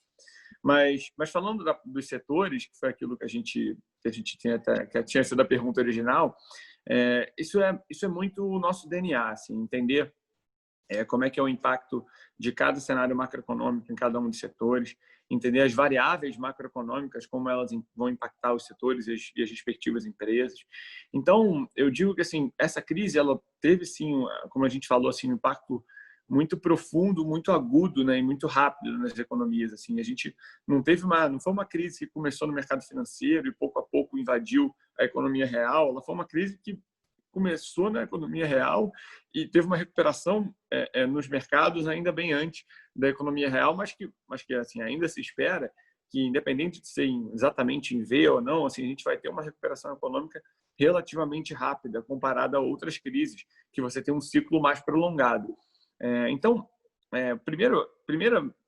Mas falando dos setores, que foi aquilo que a gente tinha que tinha sido a pergunta original, isso é muito o nosso DNA, assim, entender como é que é o impacto de cada cenário macroeconômico em cada um dos setores, entender as variáveis macroeconômicas, como elas vão impactar os setores e as respectivas empresas. Então, eu digo que assim, essa crise ela teve sim, como a gente falou, assim, um impacto muito profundo, muito agudo, né, e muito rápido nas economias. Assim, a gente não foi uma crise que começou no mercado financeiro e pouco a pouco invadiu a economia real. Ela foi uma crise que começou na economia real e teve uma recuperação nos mercados ainda bem antes da economia real, mas que assim, ainda se espera que, independente de ser exatamente em V ou não, assim, a gente vai ter uma recuperação econômica relativamente rápida comparada a outras crises, que você tem um ciclo mais prolongado. Então, primeiro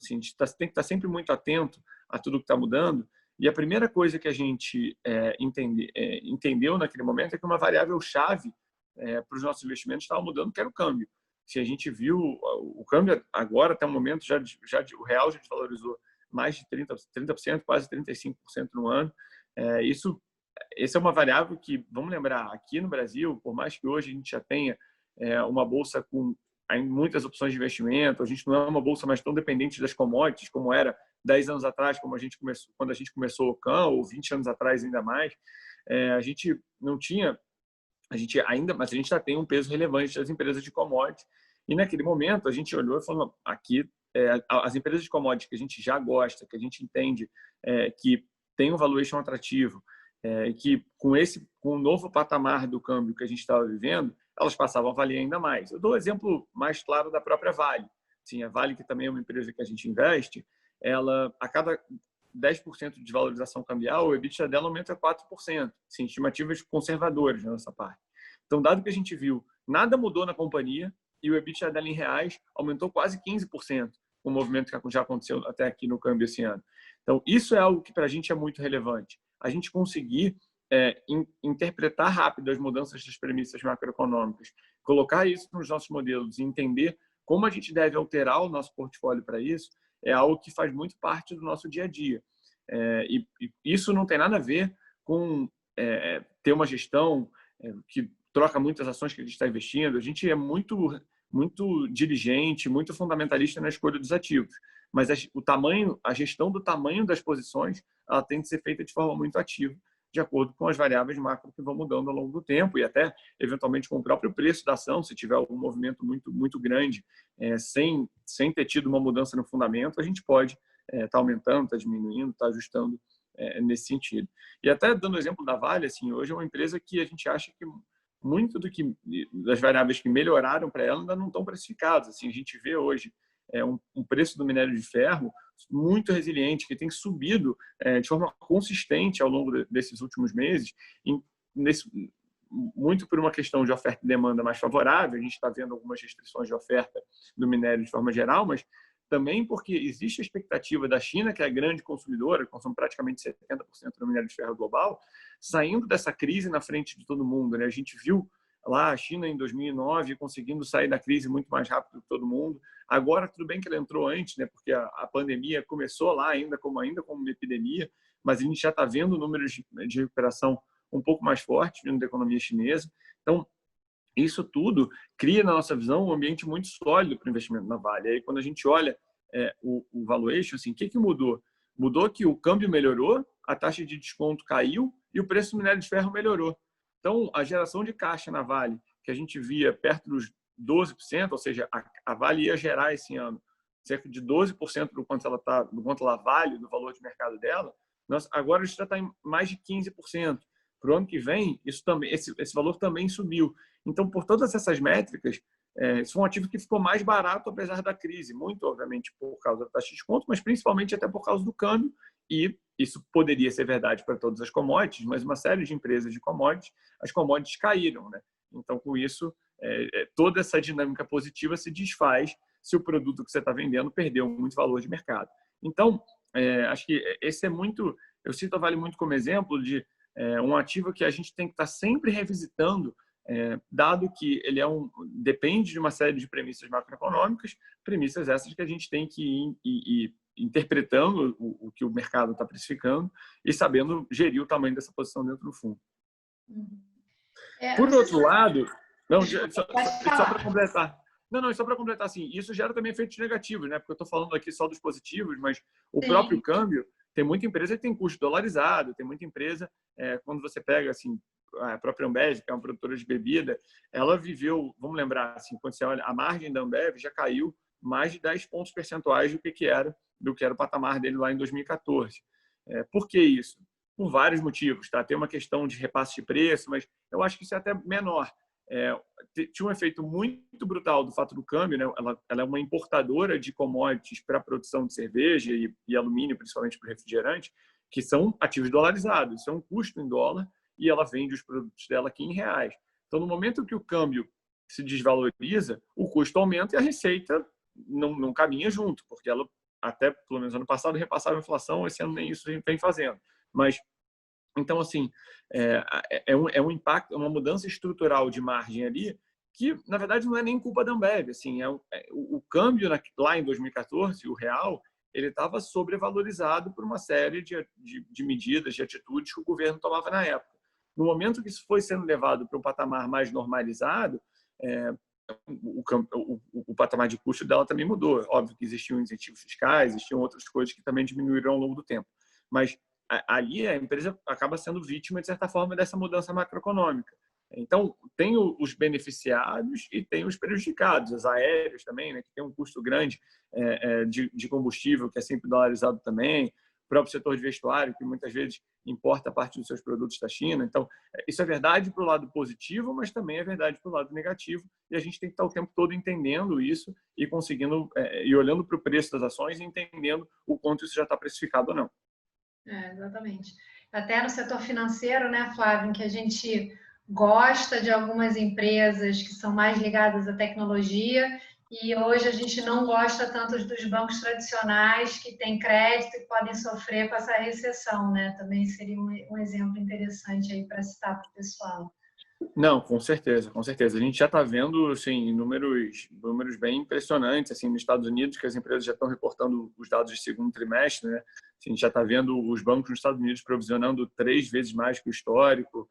assim, a gente tem que estar sempre muito atento a tudo que está mudando. E a primeira coisa que a gente entendeu naquele momento é que uma variável-chave para os nossos investimentos estava mudando, que era o câmbio. Se a gente viu o câmbio agora, até o momento, o real já desvalorizou mais de 30%, quase 35% no ano. Isso essa é uma variável que, vamos lembrar, aqui no Brasil, por mais que hoje a gente já tenha uma bolsa com muitas opções de investimento, a gente não é uma bolsa mais tão dependente das commodities como era 10 anos atrás, quando a gente começou o CAN, ou 20 anos atrás ainda mais. A gente não tinha, mas a gente já tem um peso relevante das empresas de commodities. E naquele momento a gente olhou e falou, aqui as empresas de commodities que a gente já gosta, que a gente entende que tem um valuation atrativo, que com o novo patamar do câmbio que a gente estava vivendo, elas passavam a valer ainda mais. Eu dou o exemplo mais claro da própria Vale. Sim, a Vale, que também é uma empresa que a gente investe, ela, a cada 10% de valorização cambial, o EBITDA dela aumenta 4%. Sim, estimativas conservadoras na nossa parte. Então, dado que a gente viu, nada mudou na companhia e o EBITDA dela em reais aumentou quase 15%, com o movimento que já aconteceu até aqui no câmbio esse ano. Então, isso é algo que para a gente é muito relevante. A gente conseguir interpretar rápido as mudanças das premissas macroeconômicas, colocar isso nos nossos modelos e entender como a gente deve alterar o nosso portfólio para isso, é algo que faz muito parte do nosso dia a dia. E isso não tem nada a ver com ter uma gestão que troca muitas ações que a gente está investindo. A gente é muito diligente, muito fundamentalista na escolha dos ativos. Mas a gestão do tamanho das posições, ela tem que ser feita de forma muito ativa, de acordo com as variáveis macro que vão mudando ao longo do tempo e até, eventualmente, com o próprio preço da ação, se tiver algum movimento muito grande, sem ter tido uma mudança no fundamento, a gente pode estar aumentando, estar diminuindo, estar ajustando nesse sentido. E até dando o exemplo da Vale, assim, hoje é uma empresa que a gente acha que muito das variáveis que melhoraram para ela ainda não estão precificadas. Assim, a gente vê hoje um preço do minério de ferro muito resiliente, que tem subido de forma consistente ao longo desses últimos meses, muito por uma questão de oferta e demanda mais favorável. A gente está vendo algumas restrições de oferta do minério de forma geral, mas também porque existe a expectativa da China, que é a grande consumidora, consome praticamente 70% do minério de ferro global, saindo dessa crise na frente de todo mundo, né? A gente viu lá a China em 2009 conseguindo sair da crise muito mais rápido que todo mundo. Agora, tudo bem que ela entrou antes, né? Porque a pandemia começou lá ainda como uma epidemia, mas a gente já está vendo números de recuperação um pouco mais fortes vindo da economia chinesa. Então, isso tudo cria, na nossa visão, um ambiente muito sólido para o investimento na Vale. Aí, quando a gente olha o valuation, assim, o que mudou? Mudou que o câmbio melhorou, a taxa de desconto caiu e o preço do minério de ferro melhorou. Então, a geração de caixa na Vale, que a gente via perto dos 12%, ou seja, a Vale ia gerar esse ano cerca de 12% do quanto ela vale, do valor de mercado dela, agora a gente já está em mais de 15%. Para o ano que vem, esse valor também subiu. Então, por todas essas métricas, esse foi um ativo que ficou mais barato apesar da crise, muito, obviamente, por causa da taxa de desconto, mas principalmente até por causa do câmbio. E isso poderia ser verdade para todas as commodities, mas uma série de empresas de commodities, as commodities caíram, né? Então, com isso, toda essa dinâmica positiva se desfaz se o produto que você está vendendo perdeu muito valor de mercado. Então, acho que esse é muito... Eu cito a Vale muito como exemplo de um ativo que a gente tem que estar sempre revisitando, dado que ele depende de uma série de premissas macroeconômicas, premissas essas que a gente tem que ir interpretando o que o mercado está precificando e sabendo gerir o tamanho dessa posição dentro do fundo. Por outro lado, só para completar. Só para completar, assim, isso gera também efeitos negativos, né? Porque eu estou falando aqui só dos positivos, mas o próprio câmbio, tem muita empresa que tem custo dolarizado, tem muita empresa, quando você pega, assim, a própria Ambev, que é uma produtora de bebida, ela viveu, vamos lembrar, assim, quando você olha, a margem da Ambev já caiu mais de 10 pontos percentuais do que era o patamar dele lá em 2014. Por que isso? Por vários motivos, tá? Tem uma questão de repasse de preço, mas eu acho que isso é até menor. Tinha um efeito muito brutal do fato do câmbio, né? Ela é uma importadora de commodities para a produção de cerveja e alumínio, principalmente para refrigerante, que são ativos dolarizados. Isso é um custo em dólar e ela vende os produtos dela aqui em reais. Então, no momento que o câmbio se desvaloriza, o custo aumenta e a receita não caminha junto, porque ela, até pelo menos ano passado, repassava a inflação, esse ano nem isso a gente vem fazendo. Mas, então, assim, um impacto, uma mudança estrutural de margem ali, que, na verdade, não é nem culpa da Ambev. Assim, o câmbio lá em 2014, o real, ele estava sobrevalorizado por uma série de medidas, de atitudes que o governo tomava na época. No momento que isso foi sendo levado para um patamar mais normalizado, o patamar de custo dela também mudou. Óbvio que existiam incentivos fiscais, existiam outras coisas que também diminuíram ao longo do tempo. Mas ali a empresa acaba sendo vítima, de certa forma, dessa mudança macroeconômica. Então, tem os beneficiados e tem os prejudicados. As aéreas também, né, que tem um custo grande de combustível, que é sempre dolarizado também. O próprio setor de vestuário, que muitas vezes importa parte dos seus produtos da China. Então, isso é verdade para o lado positivo, mas também é verdade para o lado negativo. E a gente tem que estar o tempo todo entendendo isso e conseguindo, e olhando para o preço das ações e entendendo o quanto isso já está precificado ou não. Exatamente. Até no setor financeiro, né, Flávio, em que a gente gosta de algumas empresas que são mais ligadas à tecnologia e hoje a gente não gosta tanto dos bancos tradicionais que têm crédito e podem sofrer com essa recessão, né? Também seria um exemplo interessante aí para citar para o pessoal. Não, com certeza, com certeza. A gente já está vendo assim, números bem impressionantes assim, nos Estados Unidos, que as empresas já estão reportando os dados de segundo trimestre. Né? A gente já está vendo os bancos nos Estados Unidos provisionando 3 vezes mais que o histórico.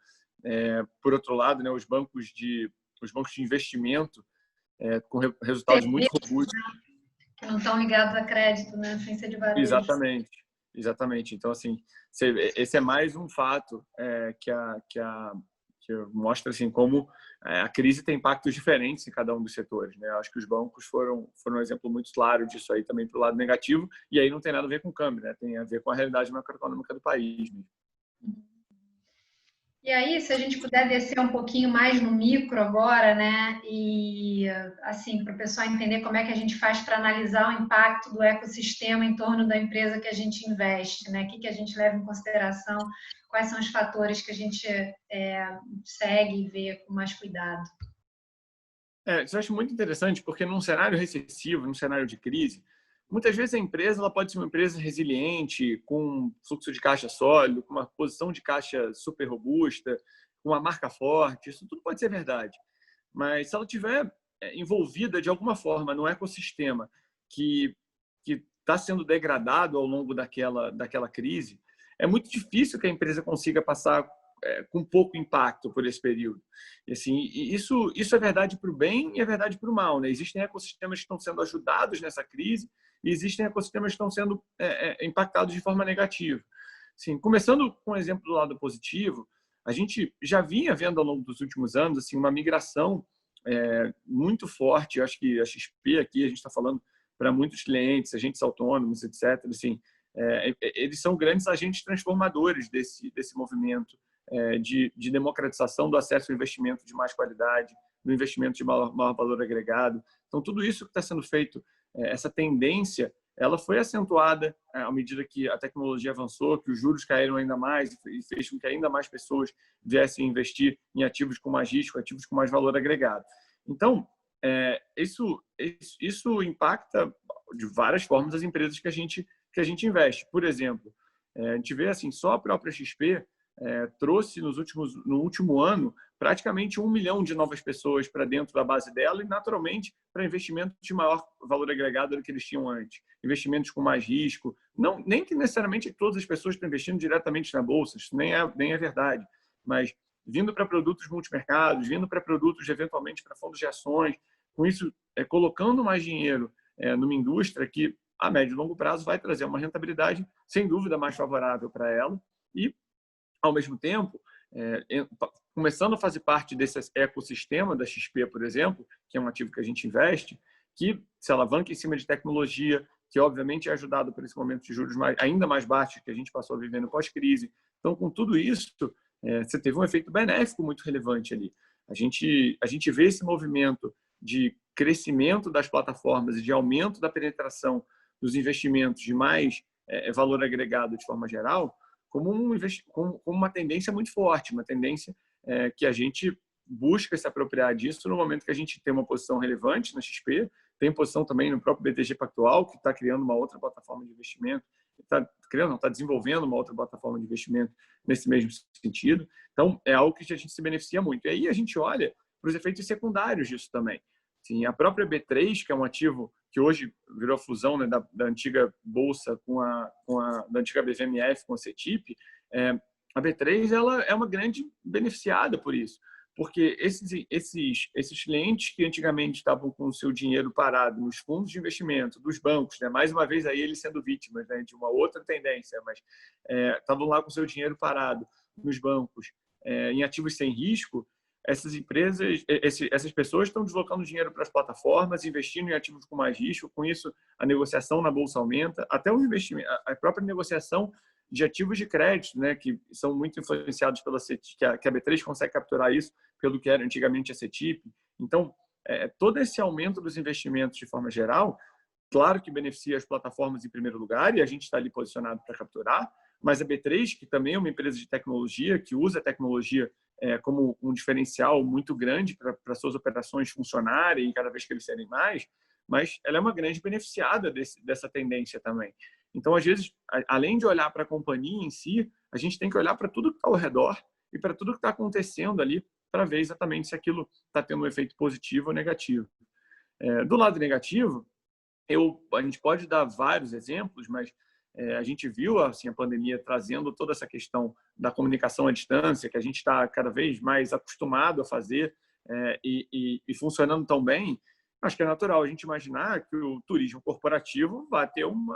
Por outro lado, né, os bancos de investimento com resultados muito robustos. Que não estão ligados a crédito, né? Sem ser de varejo. Exatamente. Então, assim, esse é mais um fato que mostra assim como a crise tem impactos diferentes em cada um dos setores, né? Acho que os bancos foram um exemplo muito claro disso aí também para o lado negativo, e aí não tem nada a ver com o câmbio, né? Tem a ver com a realidade macroeconômica do país. Né? E aí, se a gente puder descer um pouquinho mais no micro agora, né? E assim, para o pessoal entender como é que a gente faz para analisar o impacto do ecossistema em torno da empresa que a gente investe, né? O que a gente leva em consideração, quais são os fatores que a gente segue e vê com mais cuidado. Isso eu acho muito interessante, porque num cenário recessivo, num cenário de crise, muitas vezes a empresa ela pode ser uma empresa resiliente, com fluxo de caixa sólido, com uma posição de caixa super robusta, com uma marca forte, isso tudo pode ser verdade. Mas se ela estiver envolvida de alguma forma no ecossistema que está sendo degradado ao longo daquela crise, é muito difícil que a empresa consiga passar com pouco impacto por esse período. E, assim, isso é verdade para o bem e é verdade para o mal. Né? Existem ecossistemas que estão sendo ajudados nessa crise e existem ecossistemas que estão sendo impactados de forma negativa. Assim, começando com o exemplo do lado positivo, a gente já vinha vendo ao longo dos últimos anos assim, uma migração muito forte. Eu acho que a XP aqui, a gente está falando para muitos clientes, agentes autônomos, etc. Assim, eles são grandes agentes transformadores desse movimento de democratização do acesso ao investimento de mais qualidade, do investimento de maior valor agregado. Então, tudo isso que está sendo feito, essa tendência, ela foi acentuada à medida que a tecnologia avançou, que os juros caíram ainda mais e fez com que ainda mais pessoas viessem investir em ativos com mais risco, ativos com mais valor agregado. Então, isso impacta de várias formas as empresas que a gente investe. Por exemplo, a gente vê assim, só a própria XP trouxe no último ano praticamente 1 milhão de novas pessoas para dentro da base dela e, naturalmente, para investimentos de maior valor agregado do que eles tinham antes. Investimentos com mais risco. Nem que necessariamente todas as pessoas estão investindo diretamente na bolsa, isso nem é verdade. Mas vindo para produtos multimercados, vindo para produtos, eventualmente, para fundos de ações, com isso, colocando mais dinheiro numa indústria que, a médio e longo prazo, vai trazer uma rentabilidade, sem dúvida, mais favorável para ela e, ao mesmo tempo, começando a fazer parte desse ecossistema da XP, por exemplo, que é um ativo que a gente investe, que se alavanca em cima de tecnologia, que obviamente é ajudado por esse momento de juros ainda mais baixos que a gente passou a viver no pós-crise. Então, com tudo isso, você teve um efeito benéfico muito relevante ali. A gente vê esse movimento de crescimento das plataformas e de aumento da penetração dos investimentos de mais valor agregado de forma geral, como uma tendência muito forte, uma tendência que a gente busca se apropriar disso no momento que a gente tem uma posição relevante na XP, tem posição também no próprio BTG Pactual, que está criando uma outra plataforma de investimento, está desenvolvendo uma outra plataforma de investimento nesse mesmo sentido. Então, é algo que a gente se beneficia muito. E aí a gente olha para os efeitos secundários disso também. Sim, a própria B3, que é um ativo que hoje virou a fusão, né, da antiga Bolsa da antiga BVMF com a CETIP, a B3 ela é uma grande beneficiada por isso, porque esses clientes que antigamente estavam com o seu dinheiro parado nos fundos de investimento dos bancos, né, mais uma vez aí eles sendo vítimas, né, de uma outra tendência, mas estavam lá com o seu dinheiro parado nos bancos, em ativos sem risco, essas empresas, essas pessoas estão deslocando dinheiro para as plataformas, investindo em ativos com mais risco. Com isso, a negociação na bolsa aumenta, até o investimento, a própria negociação de ativos de crédito, né, que são muito influenciados pela CETIP, que a B3 consegue capturar isso pelo que era antigamente a CETIP. Então, todo esse aumento dos investimentos de forma geral, claro que beneficia as plataformas em primeiro lugar, e a gente está ali posicionado para capturar, mas a B3, que também é uma empresa de tecnologia, que usa a tecnologia como um diferencial muito grande para suas operações funcionarem e cada vez crescerem mais, mas ela é uma grande beneficiada dessa tendência também. Então, às vezes, além de olhar para a companhia em si, a gente tem que olhar para tudo que está ao redor e para tudo que está acontecendo ali para ver exatamente se aquilo está tendo um efeito positivo ou negativo. Do lado negativo, a gente pode dar vários exemplos, mas a gente viu assim, a pandemia trazendo toda essa questão da comunicação à distância, que a gente está cada vez mais acostumado a fazer e funcionando tão bem. Acho que é natural a gente imaginar que o turismo corporativo vai ter um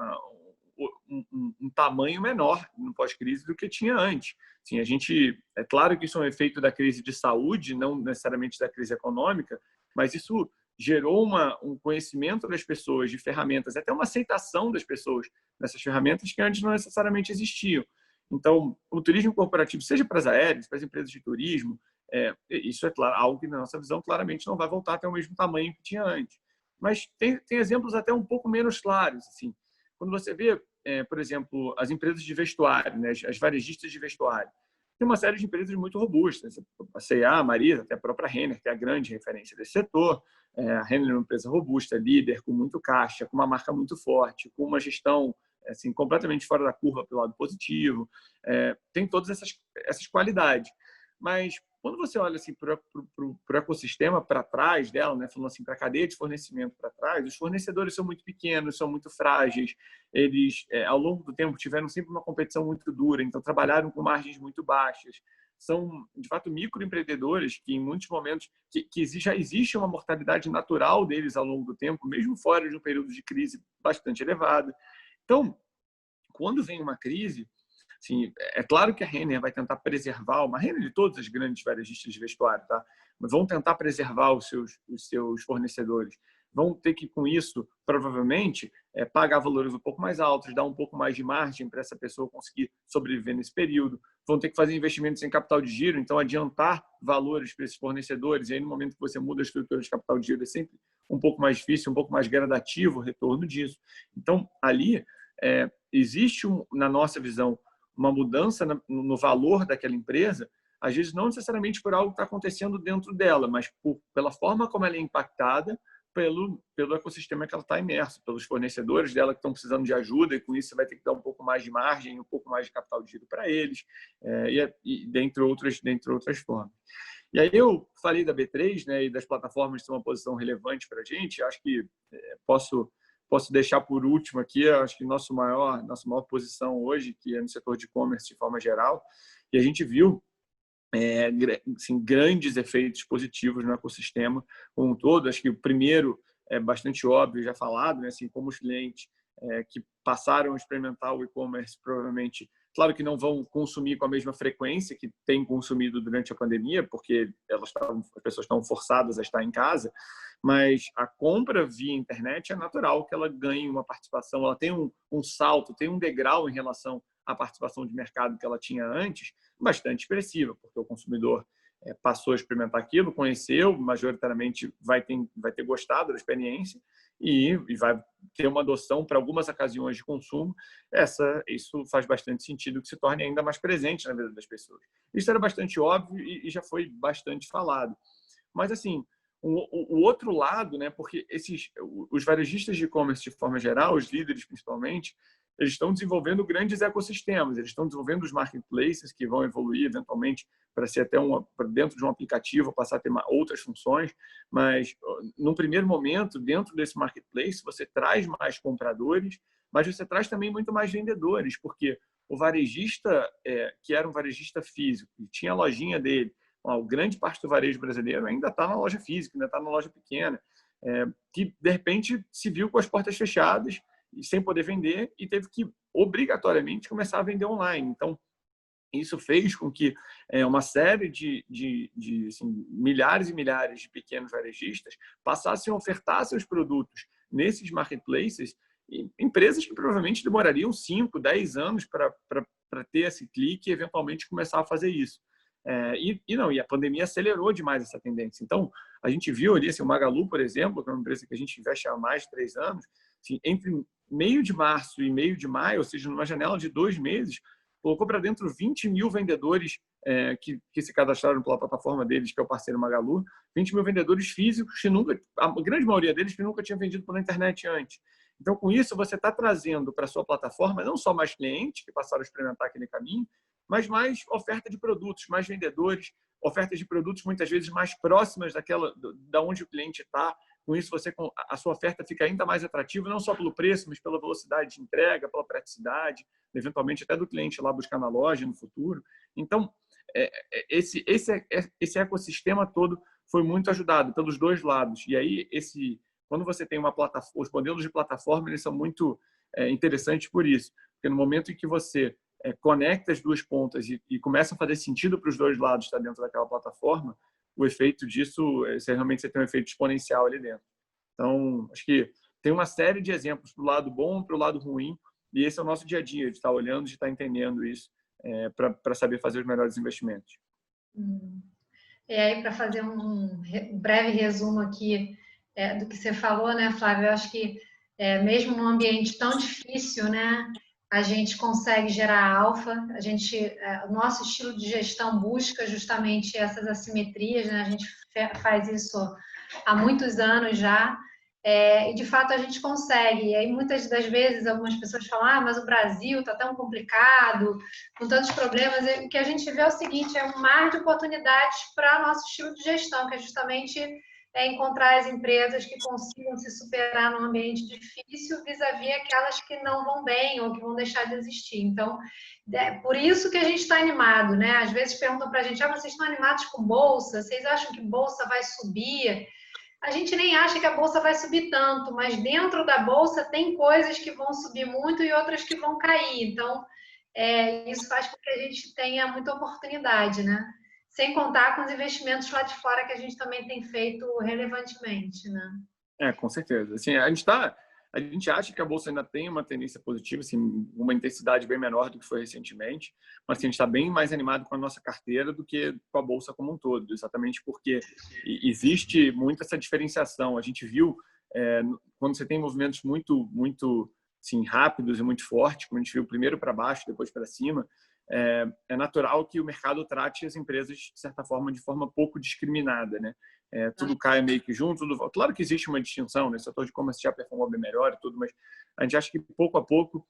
tamanho menor no pós-crise do que tinha antes. Assim, é claro que isso é um efeito da crise de saúde, não necessariamente da crise econômica, mas isso gerou um conhecimento das pessoas de ferramentas, até uma aceitação das pessoas dessas ferramentas que antes não necessariamente existiam. Então, o turismo corporativo, seja para as aéreas, para as empresas de turismo, isso é claro, algo que, na nossa visão, claramente não vai voltar até o mesmo tamanho que tinha antes. Mas tem exemplos até um pouco menos claros. Assim. Quando você vê, por exemplo, as empresas de vestuário, né, as varejistas de vestuário, tem uma série de empresas muito robustas. A C&A, a Marisa, até a própria Renner, que é a grande referência desse setor. A Renner é uma empresa robusta, líder, com muito caixa, com uma marca muito forte, com uma gestão assim, completamente fora da curva pelo lado positivo. Tem todas essas qualidades. Mas quando você olha assim, para o ecossistema para trás dela, né, falando assim, para a cadeia de fornecimento para trás, os fornecedores são muito pequenos, são muito frágeis, eles, ao longo do tempo, tiveram sempre uma competição muito dura, então trabalharam com margens muito baixas. São, de fato, microempreendedores que, em muitos momentos, já existe uma mortalidade natural deles ao longo do tempo, mesmo fora de um período de crise bastante elevado. Então, quando vem uma crise, assim, é claro que a Renner vai tentar preservar, uma Renner de todas as grandes varejistas de vestuário, tá? Mas vão tentar preservar os seus fornecedores. Vão ter que, com isso, provavelmente, pagar valores um pouco mais altos, dar um pouco mais de margem para essa pessoa conseguir sobreviver nesse período. Vão ter que fazer investimentos em capital de giro, então adiantar valores para esses fornecedores. E aí, no momento que você muda a estrutura de capital de giro, é sempre um pouco mais difícil, um pouco mais gradativo o retorno disso. Então, ali, existe, na nossa visão, uma mudança no valor daquela empresa, às vezes não necessariamente por algo que está acontecendo dentro dela, mas pela forma como ela é impactada pelo ecossistema que ela está imersa, pelos fornecedores dela que estão precisando de ajuda, e com isso você vai ter que dar um pouco mais de margem, um pouco mais de capital de giro para eles, e dentre outras formas. E aí eu falei da B3, né, e das plataformas ter uma posição relevante para a gente. Acho que posso deixar por último aqui, acho que nossa maior posição hoje, que é no setor de e-commerce de forma geral, e a gente viu assim, grandes efeitos positivos no ecossistema como um todo. Acho que o primeiro é bastante óbvio, já falado, né? Assim, como os clientes que passaram a experimentar o e-commerce provavelmente, claro que não vão consumir com a mesma frequência que têm consumido durante a pandemia, porque as pessoas estão forçadas a estar em casa, mas a compra via internet é natural que ela ganhe uma participação, ela tem um salto, tem um degrau em relação à participação de mercado que ela tinha antes, bastante expressiva, porque o consumidor passou a experimentar aquilo, conheceu, majoritariamente vai ter gostado da experiência e vai ter uma adoção para algumas ocasiões de consumo. Isso faz bastante sentido que se torne ainda mais presente na vida das pessoas. Isso era bastante óbvio e já foi bastante falado. Mas, assim, o outro lado, né, porque os varejistas de e-commerce, de forma geral, os líderes principalmente, eles estão desenvolvendo grandes ecossistemas, eles estão desenvolvendo os marketplaces que vão evoluir eventualmente para ser até dentro de um aplicativo, passar a ter outras funções, mas num primeiro momento, dentro desse marketplace, você traz mais compradores, mas você traz também muito mais vendedores, porque o varejista, que era um varejista físico, e tinha a lojinha dele, a grande parte do varejo brasileiro ainda está na loja física, ainda está na loja pequena, que de repente se viu com as portas fechadas e sem poder vender e teve que obrigatoriamente começar a vender online. Então, isso fez com que uma série de assim, milhares e milhares de pequenos varejistas passassem a ofertar seus produtos nesses marketplaces, empresas que provavelmente demorariam 5, 10 anos para ter esse clique e eventualmente começar a fazer isso. E a pandemia acelerou demais essa tendência. Então, a gente viu ali, assim, o Magalu, por exemplo, que é uma empresa que a gente investe há mais de 3 anos, assim, entre meio de março e meio de maio, ou seja, numa janela de 2 meses, colocou para dentro 20 mil vendedores que se cadastraram pela plataforma deles, que é o parceiro Magalu, 20 mil vendedores físicos, que nunca, a grande maioria deles que nunca tinha vendido pela internet antes. Então, com isso, você está trazendo para a sua plataforma não só mais clientes que passaram a experimentar aquele caminho, mas mais oferta de produtos, mais vendedores, ofertas de produtos muitas vezes mais próximas da onde o cliente está. Com isso, a sua oferta fica ainda mais atrativa, não só pelo preço, mas pela velocidade de entrega, pela praticidade, eventualmente até do cliente lá buscar na loja no futuro. Então, esse ecossistema todo foi muito ajudado pelos dois lados. E aí, quando você tem uma plataforma, os modelos de plataforma eles são muito interessantes por isso, porque no momento em que você conecta as duas pontas e começa a fazer sentido para os dois lados estar dentro daquela plataforma, o efeito disso, realmente você tem um efeito exponencial ali dentro. Então, acho que tem uma série de exemplos para o lado bom, para o lado ruim, e esse é o nosso dia a dia, de estar olhando, de estar entendendo isso, para saber fazer os melhores investimentos. E aí, para fazer um breve resumo aqui do que você falou, né, Flávio? Eu acho que mesmo num ambiente tão difícil, né, a gente consegue gerar alfa. O nosso estilo de gestão busca justamente essas assimetrias, né? A gente faz isso há muitos anos já. E de fato a gente consegue. E aí muitas das vezes algumas pessoas falam: mas o Brasil está tão complicado, com tantos problemas. E o que a gente vê é o seguinte: é um mar de oportunidades para nosso estilo de gestão, que é justamente encontrar as empresas que consigam se superar num ambiente difícil vis-à-vis aquelas que não vão bem ou que vão deixar de existir. Então, por isso que a gente está animado, né? Às vezes perguntam para a gente: vocês estão animados com bolsa? Vocês acham que bolsa vai subir? A gente nem acha que a bolsa vai subir tanto, mas dentro da bolsa tem coisas que vão subir muito e outras que vão cair. Então, isso faz com que a gente tenha muita oportunidade, né? Sem contar com os investimentos lá de fora que a gente também tem feito relevantemente, né? Com certeza. Assim, a gente acha que a bolsa ainda tem uma tendência positiva, assim, uma intensidade bem menor do que foi recentemente, mas assim, a gente está bem mais animado com a nossa carteira do que com a bolsa como um todo, exatamente porque existe muito essa diferenciação. A gente viu quando você tem movimentos muito assim, rápidos e muito fortes, como a gente viu primeiro para baixo, depois para cima, é natural que o mercado trate as empresas, de certa forma, de forma pouco discriminada, né? Tudo cai meio que junto. Claro que existe uma distinção, né? O setor de e-commerce já performou bem melhor e tudo, mas a gente acha que pouco a pouco,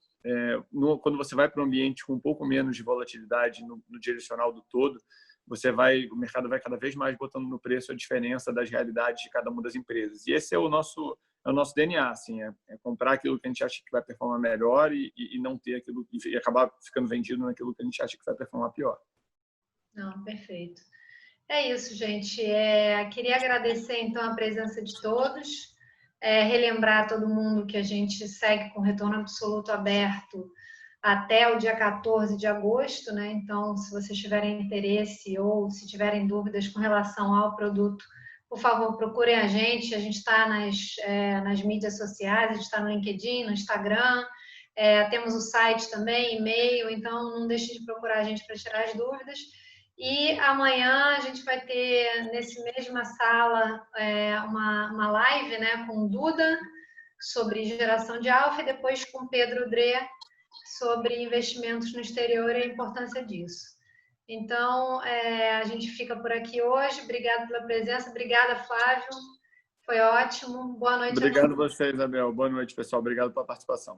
quando você vai para um ambiente com um pouco menos de volatilidade no direcional do todo, o mercado vai cada vez mais botando no preço a diferença das realidades de cada uma das empresas. E esse é o nosso DNA, assim, comprar aquilo que a gente acha que vai performar melhor e não ter aquilo e acabar ficando vendido naquilo que a gente acha que vai performar pior. Não, perfeito. É isso, gente. Queria agradecer, então, a presença de todos, relembrar a todo mundo que a gente segue com retorno absoluto aberto até o dia 14 de agosto, né? Então, se vocês tiverem interesse ou se tiverem dúvidas com relação ao produto, por favor, procurem a gente. A gente está nas mídias sociais, a gente está no LinkedIn, no Instagram, temos o site também, e-mail, então não deixe de procurar a gente para tirar as dúvidas. E amanhã a gente vai ter, nessa mesma sala, uma live, né, com Duda sobre geração de alfa e depois com Pedro Dré sobre investimentos no exterior e a importância disso. Então, a gente fica por aqui hoje. Obrigada pela presença. Obrigada, Flávio. Foi ótimo. Boa noite. Obrigado a você, Isabel. Boa noite, pessoal. Obrigado pela participação.